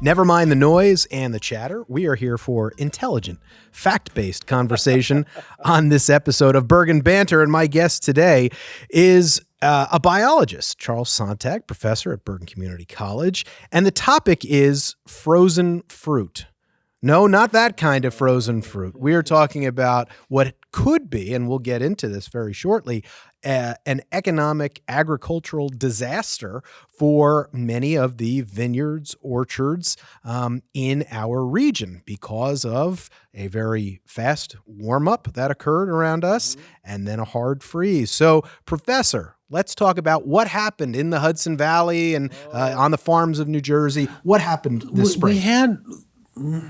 Never mind the noise and the chatter. We are here for intelligent, fact-based conversation on this episode of Bergen Banter. And my guest today is a biologist, Charles Sontag, professor at Bergen Community College. And the topic is frozen fruit. No, not that kind of frozen fruit. We are talking about what could be, and we'll get into this very shortly, an economic agricultural disaster for many of the vineyards, orchards in our region because of a very fast warm-up that occurred around us and then a hard freeze. So, Professor, let's talk about what happened in the Hudson Valley and on the farms of New Jersey. What happened this spring?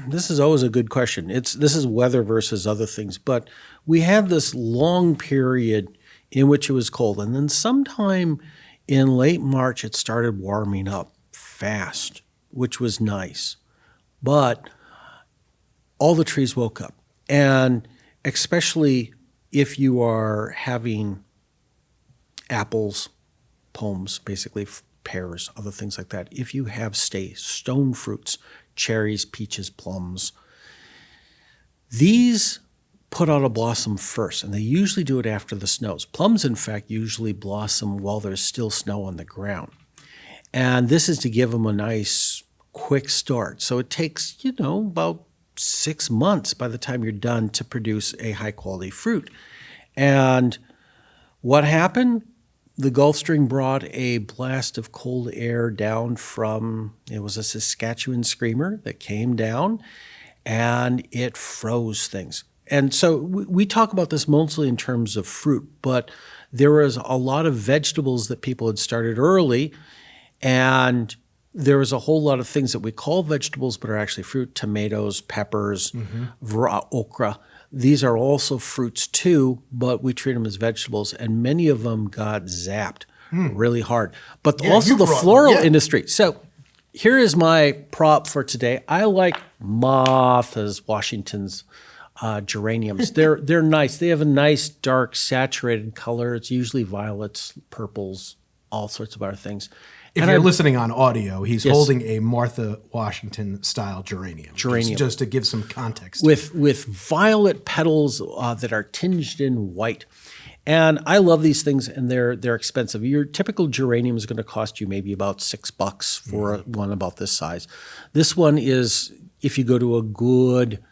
This is always a good question. This is weather versus other things, but we had this long period in which it was cold, and then sometime in late March it started warming up fast, which was nice. But all the trees woke up, and especially if you are having apples, pomes, basically pears, other things like that. If you have stone fruits, cherries, peaches, plums, these put out a blossom first, and they usually do it after the snows. Plums, in fact, usually blossom while there's still snow on the ground. And this is to give them a nice, quick start. So it takes, about 6 months by the time you're done to produce a high-quality fruit. And what happened? The Gulf Stream brought a blast of cold air down it was a Saskatchewan screamer that came down, and it froze things. And so we talk about this mostly in terms of fruit, but there was a lot of vegetables that people had started early, and there was a whole lot of things that we call vegetables but are actually fruit: tomatoes, peppers, okra. These are also fruits too, but we treat them as vegetables, and many of them got zapped really hard. But also the floral industry. So here is my prop for today. I like Martha's Washington's geraniums. They're nice. They have a nice dark saturated color. It's usually violets, purples, all sorts of other things. If you're listening on audio, he's holding a Martha Washington style geranium. Just to give some context. With violet petals that are tinged in white. And I love these things, and they're expensive. Your typical geranium is going to cost you maybe about $6 for one about this size. This one is, if you go to a good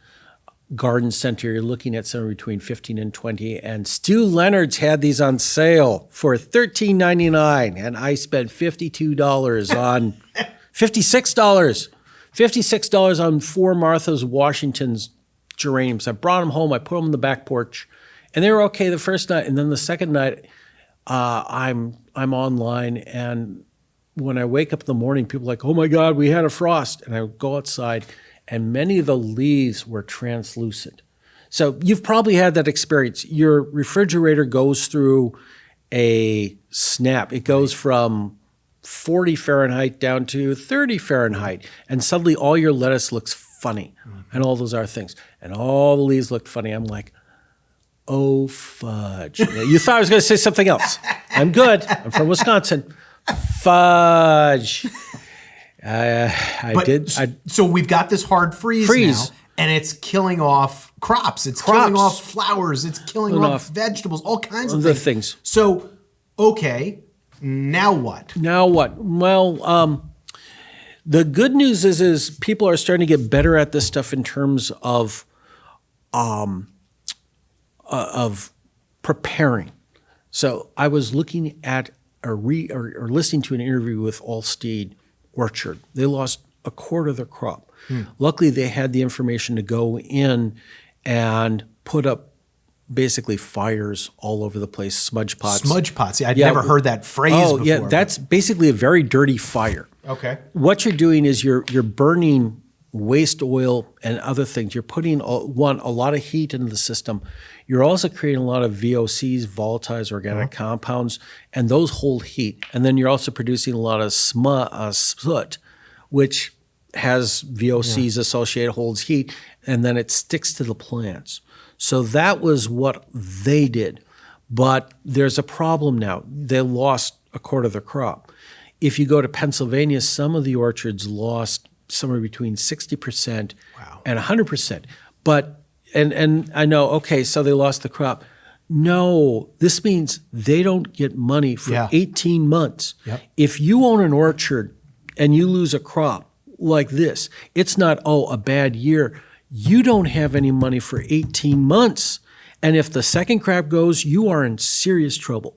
garden center, you're looking at somewhere between $15 and $20, and Stu Leonard's had these on sale for $13.99, and I spent $52 on $56 on 4 Martha's Washington's geraniums. I brought them home, I put them on the back porch, and they were okay the first night, and then the second night, I'm online, and when I wake up in the morning, people are like, "Oh my God, we had a frost," and I go outside, and many of the leaves were translucent. So you've probably had that experience. Your refrigerator goes through a snap. It goes from 40 Fahrenheit down to 30 Fahrenheit, and suddenly all your lettuce looks funny, and all those other things. And all the leaves looked funny. I'm like, oh, fudge. You thought I was going to say something else. I'm good. I'm from Wisconsin. Fudge. So we've got this hard freeze now, and it's killing off crops. It's killing off flowers. It's killing off vegetables, all kinds of things. So, okay, now what? Well, the good news is people are starting to get better at this stuff in terms of preparing. So I was looking at or listening to an interview with Allsteed Orchard. They lost a quarter of their crop. Luckily, they had the information to go in and put up basically fires all over the place, smudge pots. Smudge pots. I'd never heard that phrase before. Yeah, that's basically a very dirty fire. Okay. What you're doing is you're burning waste oil and other things. You're putting, a lot of heat into the system. You're also creating a lot of VOCs, volatile organic compounds, and those hold heat. And then you're also producing a lot of soot, which has VOCs associated, holds heat, and then it sticks to the plants. So that was what they did. But there's a problem now. They lost a quarter of their crop. If you go to Pennsylvania, some of the orchards lost somewhere between 60% Wow. and 100%. But, and I know, okay, so they lost the crop. No, this means they don't get money for 18 months. Yep. If you own an orchard and you lose a crop like this, it's not, a bad year. You don't have any money for 18 months. And if the second crop goes, you are in serious trouble.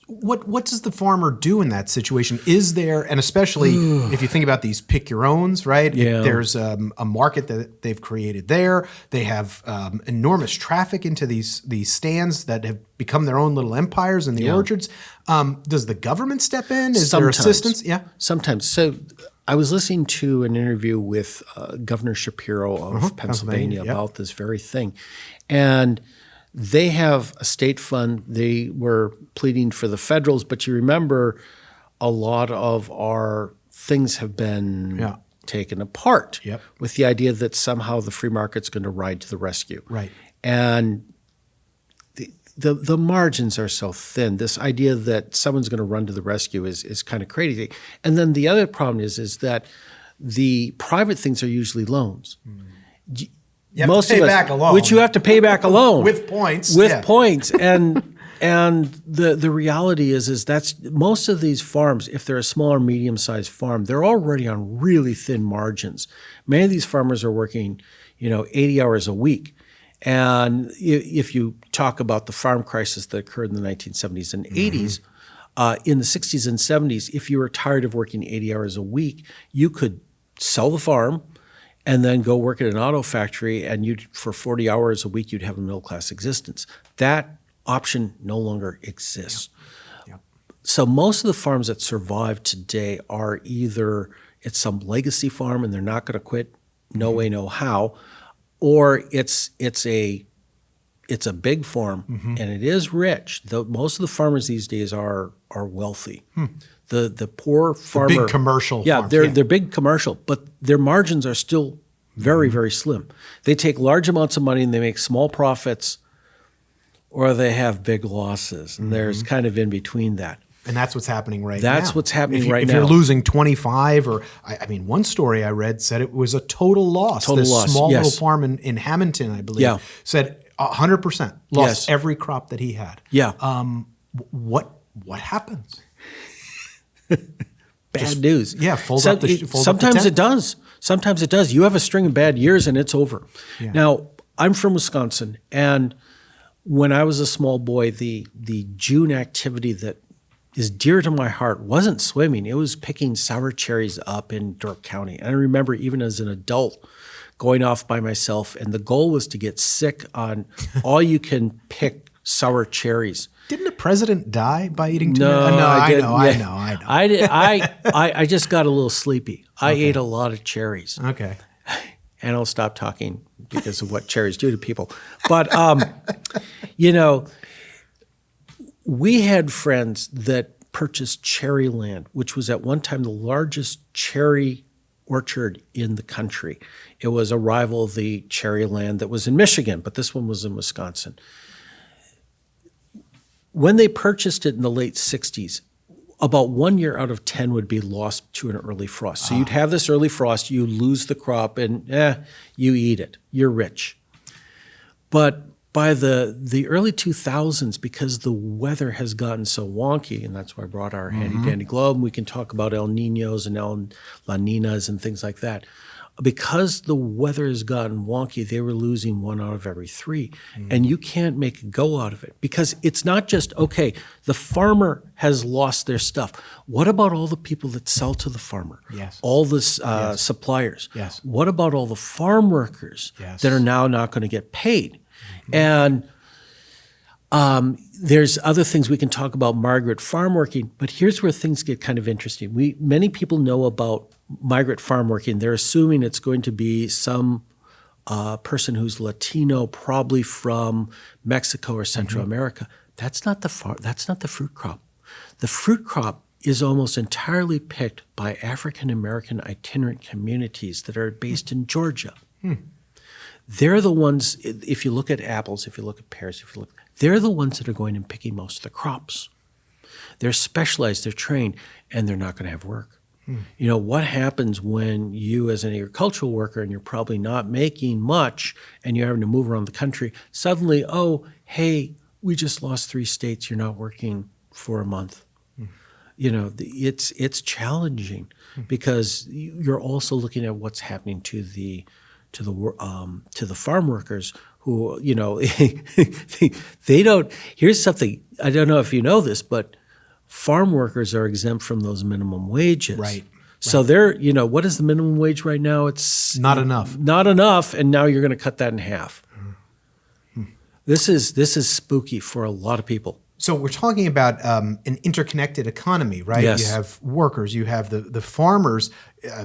What does the farmer do in that situation? Is there, and especially if you think about these pick your owns, right? Yeah. There's a market that they've created there. They have enormous traffic into these stands that have become their own little empires in the orchards. Does the government step in? Is there assistance? Yeah. Sometimes. So I was listening to an interview with Governor Shapiro of Pennsylvania about this very thing. And they have a state fund. They were pleading for the federals, but you remember a lot of our things have been taken apart with the idea that somehow the free market's going to ride to the rescue. Right. And the margins are so thin. This idea that someone's going to run to the rescue is kind of crazy. And then the other problem is that the private things are usually loans. You have to pay back a loan. Which you have to pay back a loan. With points. With points. And the reality is that's most of these farms, if they're a small or medium-sized farm, they're already on really thin margins. Many of these farmers are working, 80 hours a week. And if you talk about the farm crisis that occurred in the 1970s and 80s, in the 60s and 70s, if you were tired of working 80 hours a week, you could sell the farm and then go work at an auto factory, and for 40 hours a week, you'd have a middle-class existence. That option no longer exists. So most of the farms that survive today are either it's some legacy farm and they're not going to quit, no way, no how, or it's a big farm and it is rich. Most of the farmers these days are wealthy. The poor farmer, the big commercial farms. They're big commercial, but their margins are still very, very slim. They take large amounts of money and they make small profits, or they have big losses, and there's kind of in between that. And that's what's happening right now. That's what's happening right now. If you're losing 25, or I mean, one story I read said it was a total loss. This small little farm in Hamilton, I believe, said 100% lost every crop that he had. What happens? Bad news. Yeah, sometimes it does. Sometimes it does. You have a string of bad years and it's over. Now, I'm from Wisconsin, and when I was a small boy, the June activity that is dear to my heart wasn't swimming. It was picking sour cherries up in Dork County. And I remember even as an adult going off by myself, and the goal was to get sick on all you can pick sour cherries. Didn't a president die by eating too many? No, I know. I just got a little sleepy. I ate a lot of cherries. Okay. And I'll stop talking because of what cherries do to people. But, we had friends that purchased cherry land, which was at one time the largest cherry orchard in the country. It was a rival of the cherry land that was in Michigan, but this one was in Wisconsin. When they purchased it in the late 60s, about 1 year out of 10 would be lost to an early frost. So you'd have this early frost, you lose the crop, and you eat it. You're rich. But by the early 2000s, because the weather has gotten so wonky, and that's why I brought our handy-dandy globe, and we can talk about El Niños and El La Ninas and things like that. Because the weather has gotten wonky, they were losing 1 out of every 3. And you can't make a go out of it, because it's not just, okay, the farmer has lost their stuff. What about all the people that sell to the farmer? Yes. All the suppliers? Yes. What about all the farm workers that are now not going to get paid? And there's other things we can talk about migrant farm working, but here's where things get kind of interesting. Many people know about migrant farm working. They're assuming it's going to be some person who's Latino, probably from Mexico or Central America. That's not the fruit crop. The fruit crop is almost entirely picked by African American itinerant communities that are based in Georgia. They're the ones, if you look at apples, if you look at pears, they're the ones that are going and picking most of the crops. They're specialized, they're trained, and they're not going to have work. You know, what happens when you as an agricultural worker, and you're probably not making much and you're having to move around the country, suddenly, oh, hey, we just lost 3 states, you're not working for a month. You know, it's challenging because you're also looking at what's happening to the farm workers who, you know, they don't. Here's something, I don't know if you know this, but farm workers are exempt from those minimum wages. Right. So they're, you know, what is the minimum wage right now? It's Not enough. Not enough, and now you're going to cut that in half. This is spooky for a lot of people. So we're talking about an interconnected economy, right? Yes. You have workers, you have the farmers,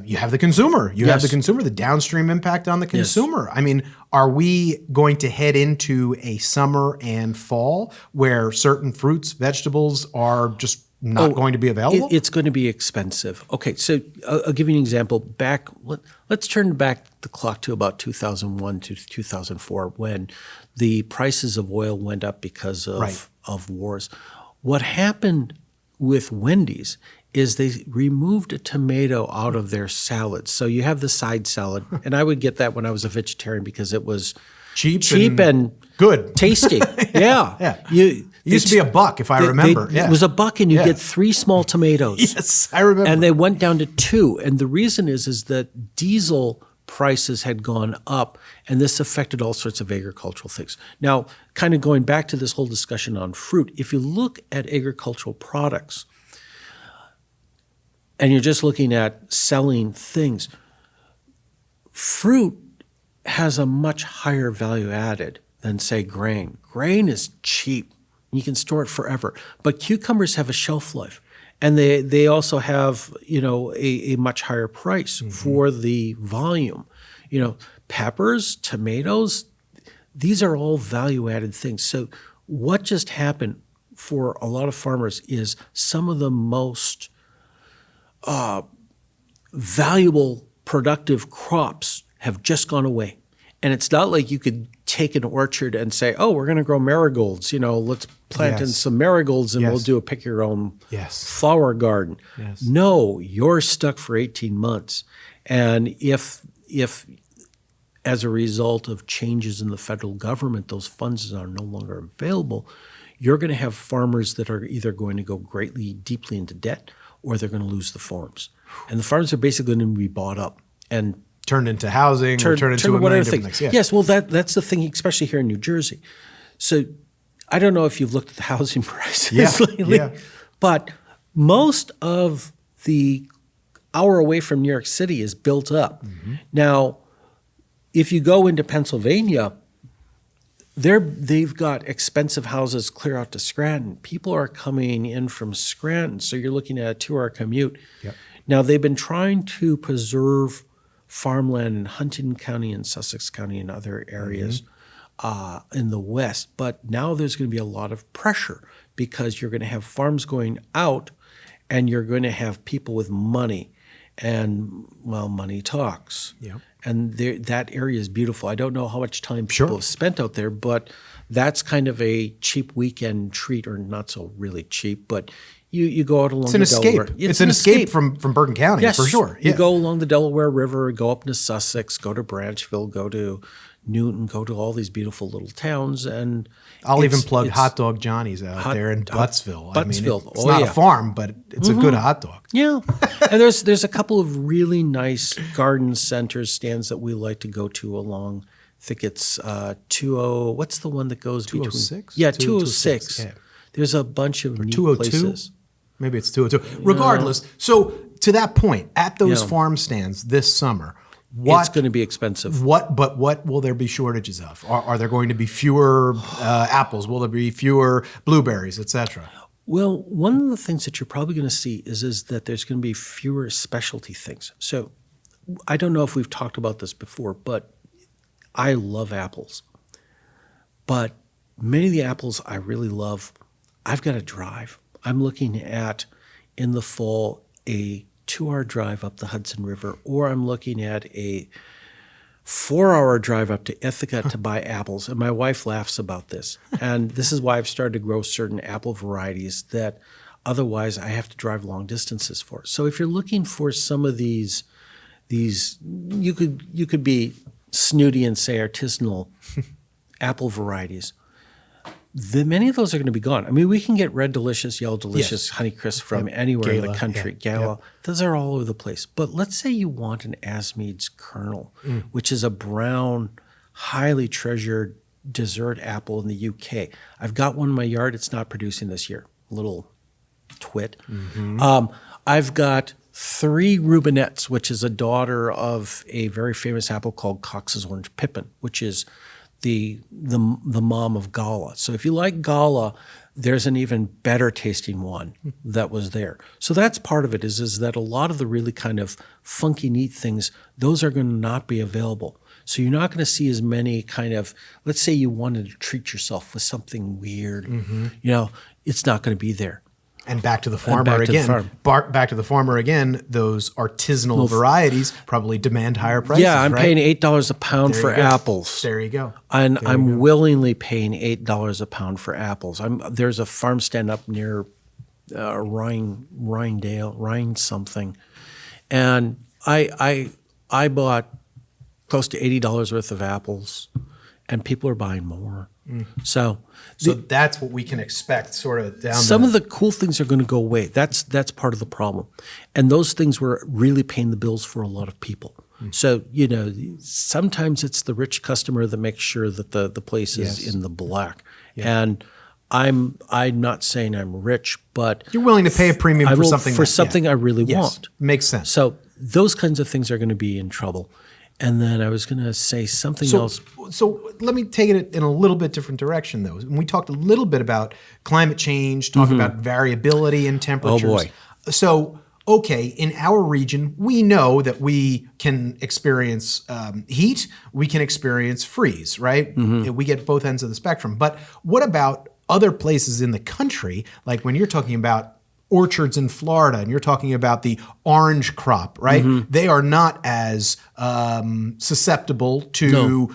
you have the consumer. You have the consumer, the downstream impact on the consumer. I mean, are we going to head into a summer and fall where certain fruits, vegetables are just not going to be available? It's going to be expensive. Okay, so I'll give you an example. Let's turn back the clock to about 2001 to 2004 when the prices of oil went up because of wars. What happened with Wendy's is they removed a tomato out of their salads. So you have the side salad, and I would get that when I was a vegetarian because it was cheap and good, tasty. Yeah. It used to be $1, if I remember. It was $1, and you get 3 small tomatoes. Yes, I remember. And they went down to 2. And the reason is that diesel prices had gone up, and this affected all sorts of agricultural things. Now, kind of going back to this whole discussion on fruit, if you look at agricultural products and you're just looking at selling things, fruit has a much higher value added than, say, grain. Grain is cheap. You can store it forever. But cucumbers have a shelf life. And they also have, you know, a much higher price for the volume. You know, peppers, tomatoes, these are all value-added things. So what just happened for a lot of farmers is some of the most valuable, productive crops have just gone away. And it's not like you could take an orchard and say, oh, we're going to grow marigolds. You know, let's plant in some marigolds and we'll do a pick your own flower garden. Yes. No, you're stuck for 18 months. And if as a result of changes in the federal government, those funds are no longer available, you're going to have farmers that are either going to go greatly, deeply into debt, or they're going to lose the farms. And the farms are basically going to be bought up and turned into housing, or turned into a million different things. Yeah. Yes, well, that's the thing, especially here in New Jersey. So I don't know if you've looked at the housing prices lately, but most of the hour away from New York City is built up. Now, if you go into Pennsylvania, they've got expensive houses clear out to Scranton. People are coming in from Scranton, so you're looking at a 2-hour commute. Now, they've been trying to preserve farmland in Huntington County and Sussex County and other areas in the West. But now there's going to be a lot of pressure because you're going to have farms going out and you're going to have people with money. And, well, money talks. And that area is beautiful. I don't know how much time people have spent out there, but that's kind of a cheap weekend treat, or not so really cheap, but you go out along the Delaware. It's an escape from Bergen County, for sure. You go along the Delaware River, go up into Sussex, go to Branchville, go to Newton, go to all these beautiful little towns. And I'll even plug Hot Dog Johnny's out there in Buttsville. Buttsville. I mean, it's not a farm, but it's a good hot dog. Yeah. And there's a couple of really nice garden centers, stands that we like to go to along, I think it's what's the one that goes 206? between? Yeah, 206. Yeah. There's a bunch of neat 202? places. Maybe it's 202. Regardless, so to that point, at those farm stands this summer, it's going to be expensive. But what will there be shortages of? Are there going to be fewer apples? Will there be fewer blueberries, etc.? Well, one of the things that you're probably going to see is that there's going to be fewer specialty things. So I don't know if we've talked about this before, but I love apples. But many of the apples I really love, I've got to drive. I'm looking at, in the fall, a 2-hour drive up the Hudson River, or I'm looking at a 4-hour drive up to Ithaca to buy apples. And my wife laughs about this. And this is why I've started to grow certain apple varieties that Otherwise, I have to drive long distances for it. So if you're looking for some of these you could be snooty and say artisanal apple varieties. Many of those are going to be gone. I mean, we can get Red Delicious, Yellow Delicious, Honeycrisp from anywhere in the country. Gala, those are all over the place. But let's say you want an Asmead's Kernel, which is a brown, highly treasured dessert apple in the UK. I've got one in my yard. It's not producing this year. A little twit. I've got 3 Rubinettes, which is a daughter of a very famous apple called Cox's Orange Pippin, which is the mom of Gala. So if you like Gala, there's an even better tasting one that was there. So that's part of it is that a lot of the really kind of funky, neat things, those are going to not be available. So you're not going to see as many kind of, let's say you wanted to treat yourself with something weird, it's not going to be there. And back to the farmer again. Back to the farmer again. Those artisanal varieties probably demand higher prices. Yeah, I'm paying $8 a pound for apples. There you go. And I'm willingly paying $8 a pound for apples. There's a farm stand up near Rhine something, and I bought close to $80 worth of apples, and people are buying more. So that's what we can expect sort of down some of the cool things are going to go away. That's part of the problem. And those things were really paying the bills for a lot of people. So, sometimes it's the rich customer that makes sure that the place is in the black. And I'm not saying I'm rich, but you're willing to pay a premium for something I really want. Makes sense. So those kinds of things are going to be in trouble. And then I was going to say something else. So let me take it in a little bit different direction, though. We talked a little bit about climate change, talked about variability in temperatures. Oh, boy. So, okay, in our region, we know that we can experience heat, we can experience freeze, right? We get both ends of the spectrum. But what about other places in the country, like when you're talking about orchards in Florida, and you're talking about the orange crop, right? They are not as susceptible to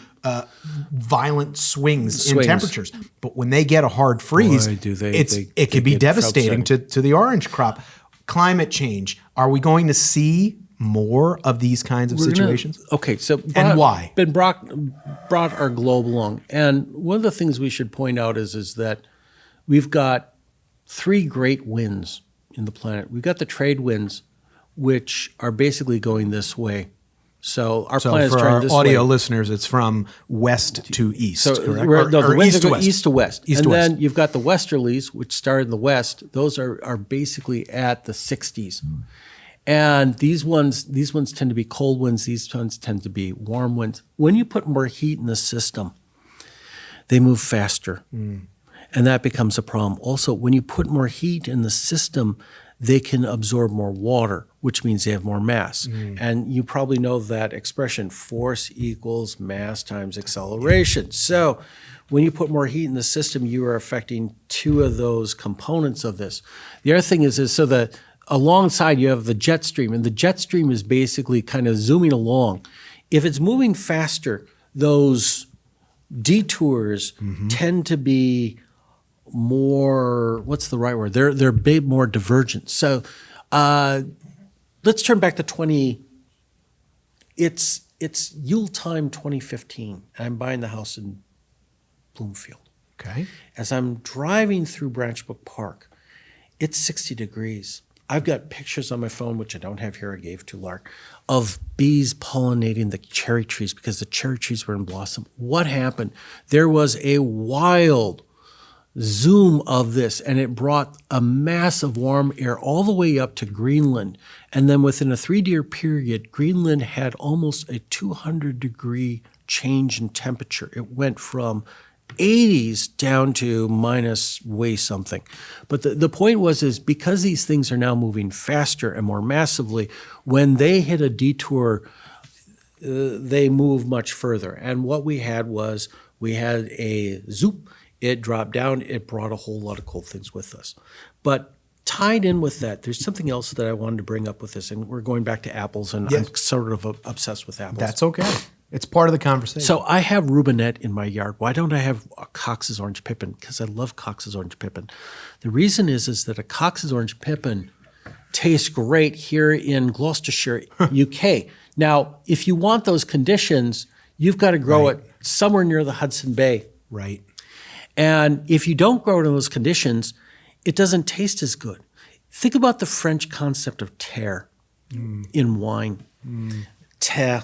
violent swings in temperatures. But when they get a hard freeze, it could be devastating to the orange crop. Climate change. Are we going to see more of these kinds of situations? And why? Ben brought our globe along. And one of the things we should point out is that we've got 3 great winds in the planet. We've got the trade winds, which are basically going this way. So our planet is turning this way. For our audio listeners, it's from west to east, correct? The winds are going east to west. East to west. Then you've got the westerlies, which start in the west. Those are basically at the 60s. And these ones tend to be cold winds. These ones tend to be warm winds. When you put more heat in the system, they move faster. And that becomes a problem. Also, when you put more heat in the system, they can absorb more water, which means they have more mass. And you probably know that expression, force equals mass times acceleration. So when you put more heat in the system, you are affecting 2 of those components of this. The other thing is so that alongside you have the jet stream, and the jet stream is basically kind of zooming along. If it's moving faster, those detours tend to be more, what's the right word? They're a bit more divergent. So let's turn back to it's Yule time 2015. I'm buying the house in Bloomfield. Okay. As I'm driving through Branchbrook Park, it's 60 degrees. I've got pictures on my phone, which I don't have here, I gave to Lark, of bees pollinating the cherry trees because the cherry trees were in blossom. What happened? There was a wild zoom of this, and it brought a mass of warm air all the way up to Greenland. And then within a 3-year period, Greenland had almost a 200-degree change in temperature. It went from 80s down to minus way something. But the point is because these things are now moving faster and more massively, when they hit a detour, they move much further. And what we had a zoop. It dropped down. It brought a whole lot of cool things with us. But tied in with that, there's something else that I wanted to bring up with this, and we're going back to apples, and I'm sort of obsessed with apples. That's okay. It's part of the conversation. So I have Rubinette in my yard. Why don't I have a Cox's Orange Pippin? Because I love Cox's Orange Pippin. The reason is that a Cox's Orange Pippin tastes great here in Gloucestershire, UK. Now, if you want those conditions, you've got to grow it somewhere near the Hudson Bay. Right. And if you don't grow it in those conditions, it doesn't taste as good. Think about the French concept of terre in wine. Terre,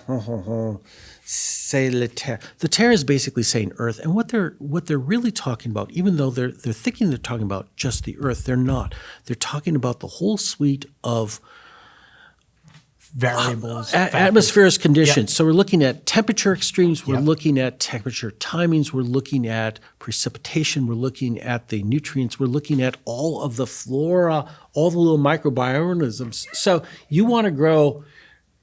c'est le terre. The terre is basically saying earth, and what they're really talking about, even though they're thinking they're talking about just the earth, they're not. They're talking about the whole suite of Variables, atmospheric conditions. Yep. So we're looking at temperature extremes, we're Yep. looking at temperature timings, we're looking at precipitation, we're looking at the nutrients, we're looking at all of the flora, all the little microbiorganisms. So you want to grow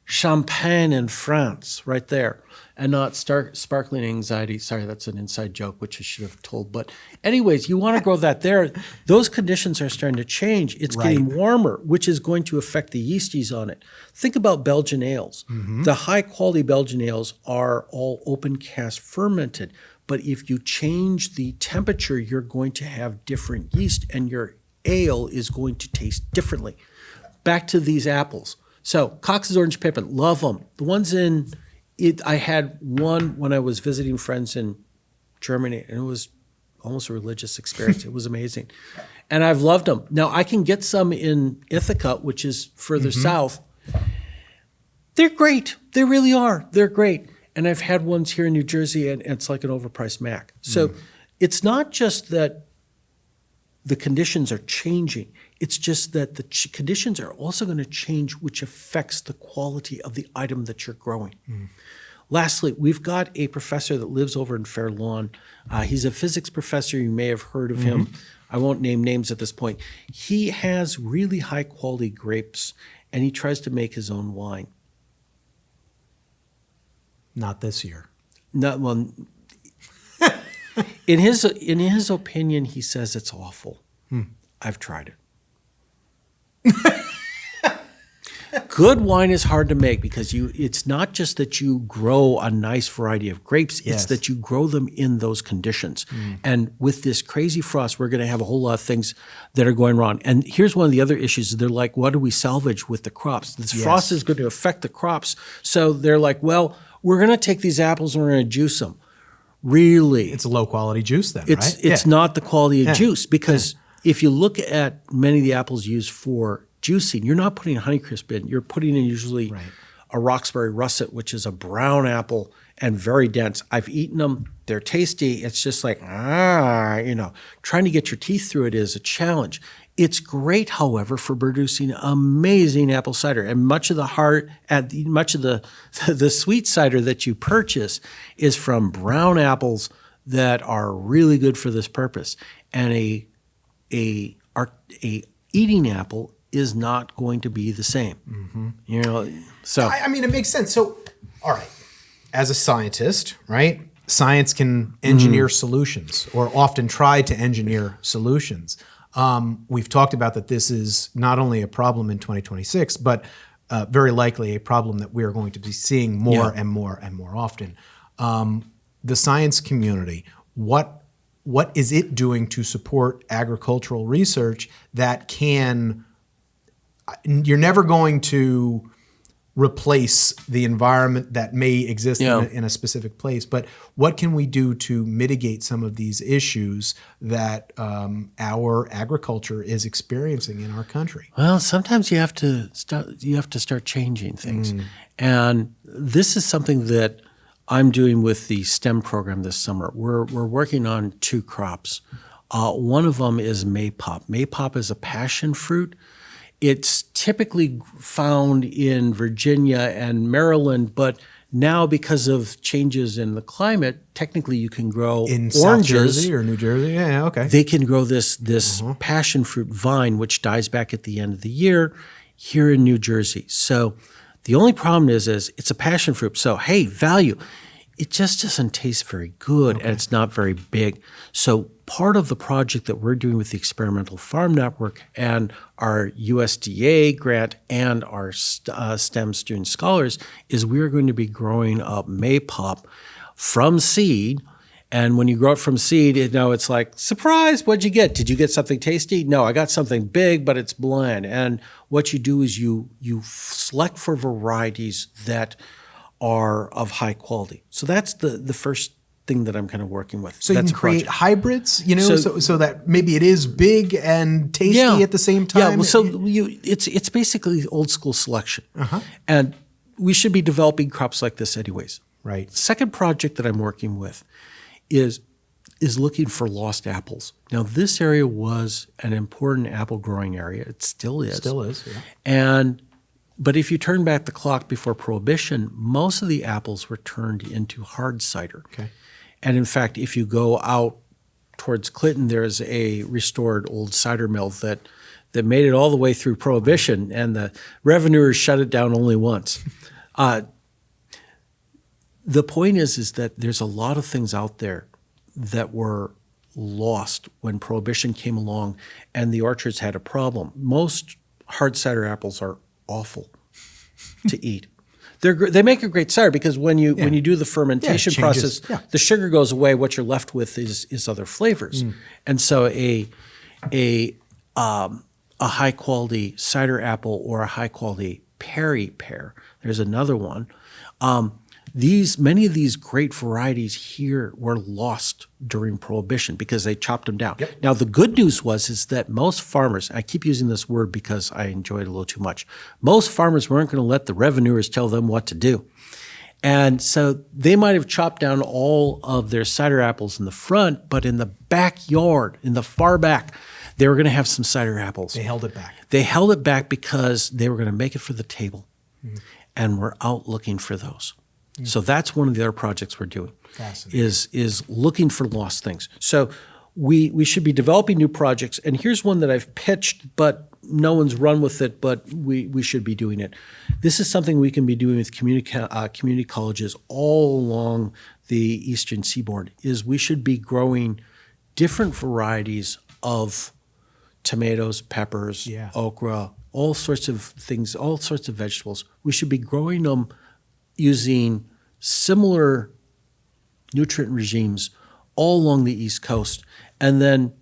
champagne in France right there and not start sparkling anxiety. Sorry, that's an inside joke, which I should have told. But anyways, you want to grow that there. Those conditions are starting to change. It's getting warmer, which is going to affect the yeasties on it. Think about Belgian ales. The high quality Belgian ales are all open cast fermented. But if you change the temperature, you're going to have different yeast and your ale is going to taste differently. Back to these apples. So Cox's Orange Pippin, love them. The ones in it, I had one when I was visiting friends in Germany, and it was almost a religious experience. It was amazing. And I've loved them. Now, I can get some in Ithaca, which is further south. They're great. They really are. They're great. And I've had ones here in New Jersey, and it's like an overpriced Mac. So it's not just that the conditions are changing. It's just that the conditions are also going to change, which affects the quality of the item that you're growing. Lastly, we've got a professor that lives over in Fair Lawn. He's a physics professor. You may have heard of him. I won't name names at this point. He has really high quality grapes, and he tries to make his own wine. Not this year. Not well. In his opinion, he says it's awful. I've tried it. Good wine is hard to make because it's not just that you grow a nice variety of grapes, it's that you grow them in those conditions. And with this crazy frost, we're going to have a whole lot of things that are going wrong. And here's one of the other issues. They're like, what do we salvage with the crops? This frost is going to affect the crops. So they're like, well, we're going to take these apples and we're going to juice them. Really? It's a low quality juice then, right? It's not the quality of juice because if you look at many of the apples used for juicing, you're not putting Honeycrisp in. You're putting in usually a Roxbury Russet, which is a brown apple and very dense. I've eaten them. They're tasty. It's just like, trying to get your teeth through it is a challenge. It's great, however, for producing amazing apple cider. And much of the sweet cider that you purchase is from brown apples that are really good for this purpose. And a eating apple is not going to be the same. So I mean, it makes sense. So, all right, as a scientist, right? Science can engineer solutions, or often try to engineer solutions. We've talked about that this is not only a problem in 2026, but very likely a problem that we are going to be seeing more and more and more often. The science community, what is it doing to support agricultural research that can? You're never going to replace the environment that may exist in a specific place, but what can we do to mitigate some of these issues that our agriculture is experiencing in our country? Well, sometimes you have to start changing things, and this is something that I'm doing with the STEM program this summer. We're working on 2 crops. One of them is maypop. Maypop is a passion fruit. It's typically found in Virginia and Maryland, but now because of changes in the climate, technically you can grow in oranges. South Jersey or New Jersey. Yeah, okay. They can grow this passion fruit vine, which dies back at the end of the year here in New Jersey. So the only problem is it's a passion fruit. So, hey, value. it just doesn't taste very good, and it's not very big. So part of the project that we're doing with the Experimental Farm Network and our USDA grant and our STEM student scholars is we're going to be growing up maypop from seed. And when you grow it from seed, it's like, surprise, what'd you get? Did you get something tasty? No, I got something big, but it's bland. And what you do is you select for varieties that are of high quality. So that's the first thing that I'm kind of working with. So that's you can create hybrids, so that maybe it is big and tasty at the same time. Yeah, well, so it's basically old school selection. And we should be developing crops like this anyways. Right. Second project that I'm working with is looking for lost apples. Now, this area was an important apple growing area. It still is. Still is, yeah. But if you turn back the clock before Prohibition, most of the apples were turned into hard cider. Okay. And in fact, if you go out towards Clinton, there's a restored old cider mill that made it all the way through Prohibition, and the revenuers shut it down only once. The point is that there's a lot of things out there that were lost when Prohibition came along and the orchards had a problem. Most hard cider apples are awful to eat. They make a great cider because when you do the fermentation process, the sugar goes away. What you're left with is other flavors. And so a high quality cider apple or a high quality Perry pear. There's another one. Many of these great varieties here were lost during Prohibition because they chopped them down. Yep. Now, the good news is that most farmers, I keep using this word because I enjoy it a little too much, most farmers weren't going to let the revenuers tell them what to do. And so they might have chopped down all of their cider apples in the front, but in the backyard, in the far back, they were going to have some cider apples. They held it back. They held it back because they were going to make it for the table. And we're out looking for those. So that's one of the other projects we're doing, is looking for lost things. So we should be developing new projects. And here's one that I've pitched, but no one's run with it, but we should be doing it. This is something we can be doing with community colleges all along the Eastern Seaboard, is we should be growing different varieties of tomatoes, peppers, okra, all sorts of things, all sorts of vegetables. We should be growing them using similar nutrient regimes all along the East Coast, and then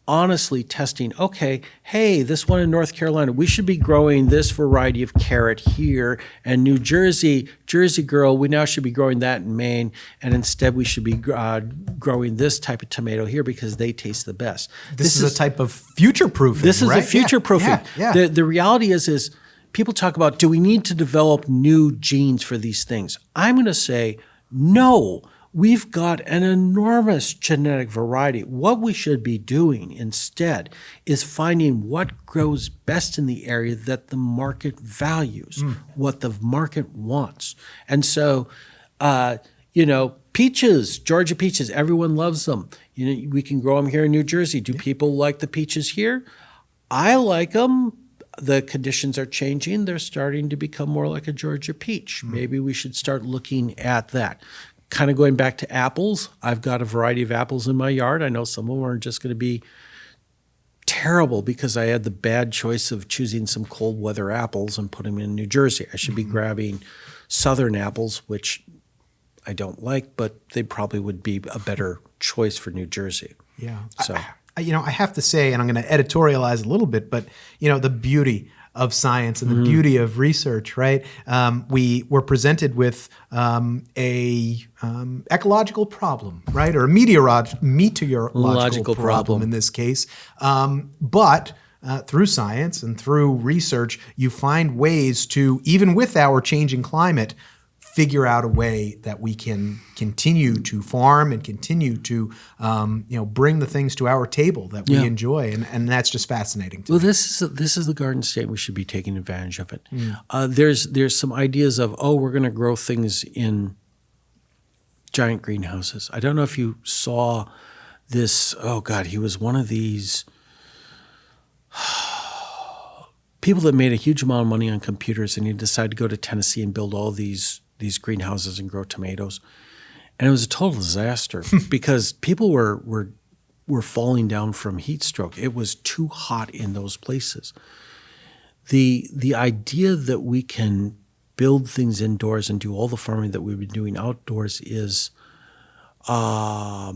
honestly testing, okay, hey, this one in North Carolina, we should be growing this variety of carrot here, and New Jersey girl, we now should be growing that in Maine, and instead we should be growing this type of tomato here because they taste the best. This is a type of future-proofing, This is right? a future-proofing. Yeah. The reality is people talk about, do we need to develop new genes for these things? I'm going to say, no. We've got an enormous genetic variety. What we should be doing instead is finding what grows best in the area that the market values, what the market wants. And so, peaches, Georgia peaches, everyone loves them. We can grow them here in New Jersey. Do people like the peaches here? I like them. The conditions are changing. They're starting to become more like a Georgia peach. Maybe we should start looking at that. Kind of going back to apples, I've got a variety of apples in my yard. I know some of them are just going to be terrible because I had the bad choice of choosing some cold weather apples and putting them in New Jersey. I should be grabbing southern apples, which I don't like, but they probably would be a better choice for New Jersey. Yeah. So, I have to say, and I'm going to editorialize a little bit, but the beauty of science and the beauty of research, right? We were presented with a ecological problem, right, or a meteorological problem in this case. But through science and through research, you find ways to, even with our changing climate, figure out a way that we can continue to farm and continue to bring the things to our table that we enjoy, and that's just fascinating to me. This is the garden state. We should be taking advantage of it. There's some ideas of, we're going to grow things in giant greenhouses. I don't know if you saw this. Oh God, he was one of these people that made a huge amount of money on computers, and he decided to go to Tennessee and build all these greenhouses and grow tomatoes. And it was a total disaster because people were falling down from heat stroke. It was too hot in those places. The idea that we can build things indoors and do all the farming that we've been doing outdoors is a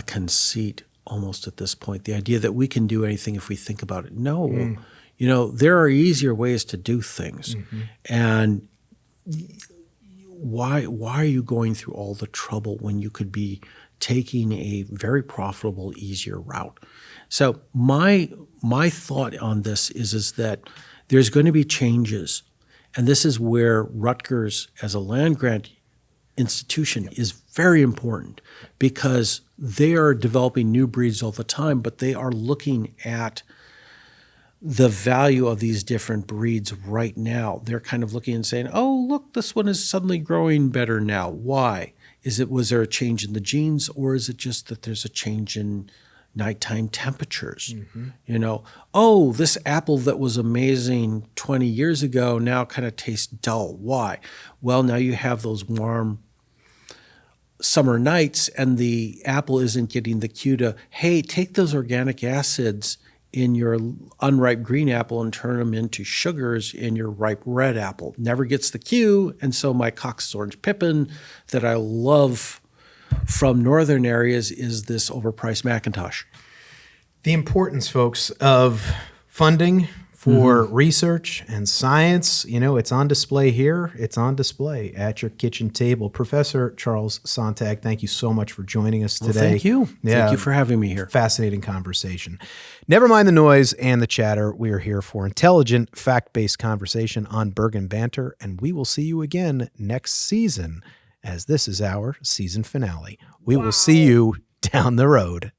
conceit almost at this point. The idea that we can do anything if we think about it. No. You know, there are easier ways to do things. And why are you going through all the trouble when you could be taking a very profitable, easier route? So my thought on this is that there's going to be changes. And this is where Rutgers as a land grant institution is very important, because they are developing new breeds all the time, but they are looking at the value of these different breeds right now. They're kind of looking and saying, oh, look, this one is suddenly growing better now. Why? Was there a change in the genes, or is it just that there's a change in nighttime temperatures? You know, oh, this apple that was amazing 20 years ago now kind of tastes dull. Why? Well, now you have those warm summer nights and the apple isn't getting the cue to, hey, take those organic acids in your unripe green apple and turn them into sugars in your ripe red apple. Never gets the cue. And so my Cox's Orange Pippin that I love from northern areas is this overpriced Macintosh. The importance, folks, of funding for research and science, you know, it's on display here. It's on display at your kitchen table. Professor Charles Sontag, thank you so much for joining us today. Well, thank you. Yeah, thank you for having me here. Fascinating conversation. Never mind the noise and the chatter. We are here for intelligent, fact-based conversation on Bergen Banter, and we will see you again next season, as this is our season finale. We will see you down the road.